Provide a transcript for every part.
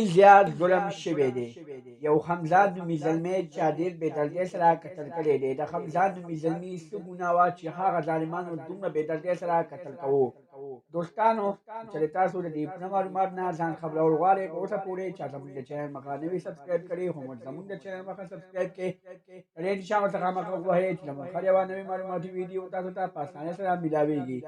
زیات ظلم شوی دی. یو حمزه نومي زلمی چا ډېر بېدردۍ سره قتل کړی دی. د حمزه نومي زلمي څه ګناه وه چې هغه ظالمانو دومره بېدردۍ سره قتل کوو. دوستانو چې تاسو د دې پوره معلومات نه ځان خبرول غواړئ په اوسه پورې چا زموږ د چینل مخه نه وي سبسکرایب کړي خو زموږ د چینل مخه سبسکرایب کړئ د دې نښان ورڅخه مخه ووهئ چې زموږ هر یوه نوې معلوماتي ویډیو تاسو ته په اسانۍ سره میلاویږي.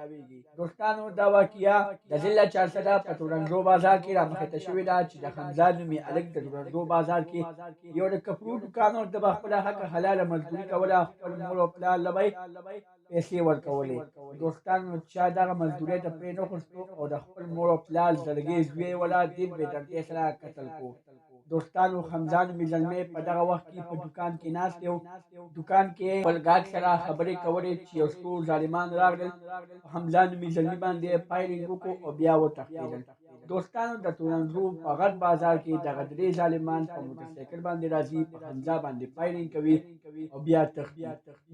دوستانو دا واقعه د ضلع چارسده په تورنزو بازار کې رامخته شوې ده چې د حمزه نومي هلک د تورنزو بازار کې یو د کپړو دوکانو د به خپله حقه حلاله مزدوري کوله خپل مور او پلار له به پیسې ورکولې. دوستانو چا دغه مزدورۍ ته پرې نه خوستو او د خپل مور او پلار زړګی زوی یې ولا ډېر بېدردۍ سره قتل کو. دوستانو حمزه نومي زلمی په دغه وخت کې په دوکان کې ناست یو. دوکان کې خپل ګاهک سره خبرې کولې چې یو څو ظالمان راغلل په حمزه نومي زلمي باندې فایرینګ وکړو او بیا وتښتېدل. دوستانو د تورنزو په غټ بازار کې دغه درې ظالمان په موټرسایکل باندې راځي په حمزه باندې فایرینګ کوي او بیا تښتي.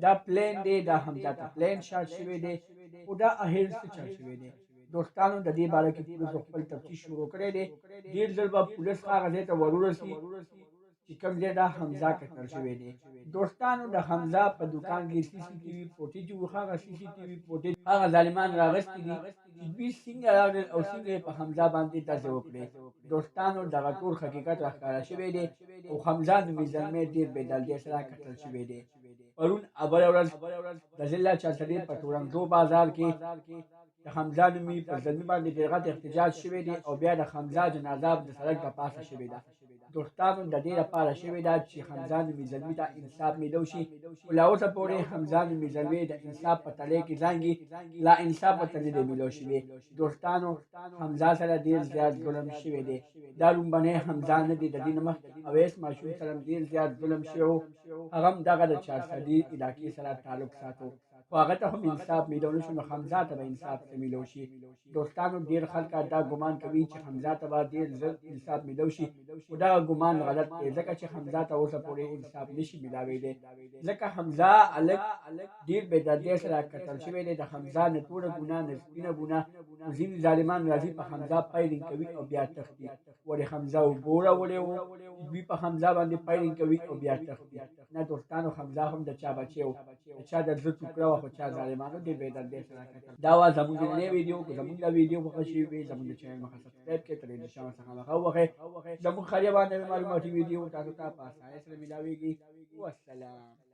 دا پلین دی دا حمزه ته پلین شاټ شوی دی خو دا اخر څه چل شوی دی. دوستانو د دې باره کې پولیسو خپل تفتیش شروع کړی دی. ډېر ژر به پولیس هغه ځای ته ورورسي چې کوم ځای دا حمزه قتل شوی دی. دوستانو د حمزه په دوکان کې سی سی ټي وي فوټیج و. هغه سی سی ټي وي فوټیج هغه ظالمان راغستي دي چې دوی څنګه راغلل او څنګه یې په حمزه باندې ډزې وکړې. دوستانو دغه ټول حقیقت راښکاره شوی دی او حمزه نومي زلمی ډېر بېدردۍ سره قتل شوی دی. پرون اوله ورځ د ضلع چارسدې په تورنزو بازار کې د حمزه نومي پر زلمي باندې ډېر غټ احتجاج شوی دی او بیا د حمزه جنازه د سړک د پاسه شوې ده. دوستانو د دې لپاره شوې ده چې حمزه نومي زلمي ته انصاف میلو شي خو لا اوسه پورې حمزه نومي زلمي د انصاف په تلې کې زانګي لا انصاف ورته نه دی میلو شوی. دوستانو حمزه سره ډېر زیات ظلم شوی دی. دا لومبنی حمزه نه دی. د دې نه مخکې اویس ماشوم سره ډېر زیات ظلم شوی هغه هم دغه د چارسدي علاقې سره تعلق ساتو خو هغه ته هم انصاف میلو نه شو نو حمزه ته به انصاف څه میلو شي. دوستانو ډېر خلک دا ګمان کوي چې حمزه ته به ډېر ژر انصاف میلو شي خو دغه ګمان غلط دی ځکه چې حمزه ته اوسه پورې انصاف نشي میلاویدی ځکه حمزه هلک ډېر بېدردۍ سره قتل شوی دی. د حمزه نه توره ګناه نه سپینه ګناه ځینې ظالمان راځي په حمزه فایرینګ کوي او بیا تښتي. ولې حمزه اوبه راوړی و دوی په حمزه باندې فایرینګ کوي او بیا تښتي. نه دوستانو حمزه هم د چا بچی و د چا د زړه ټوکره وه خو چا ظالمانو ډېر بېدردۍ سره قتل. دا وه زموږ نننۍ ویډیو که زموږ دا ویډیو خوښه شوې وي زموږ د چینل مخه سبسکرایب کړئ تر دې نښان ورڅخه مخه ووهئ زموږ هر یوه نوې معلوماتي ویډیو تاسو ته په اسانۍ سره میلاویږي. والسلام.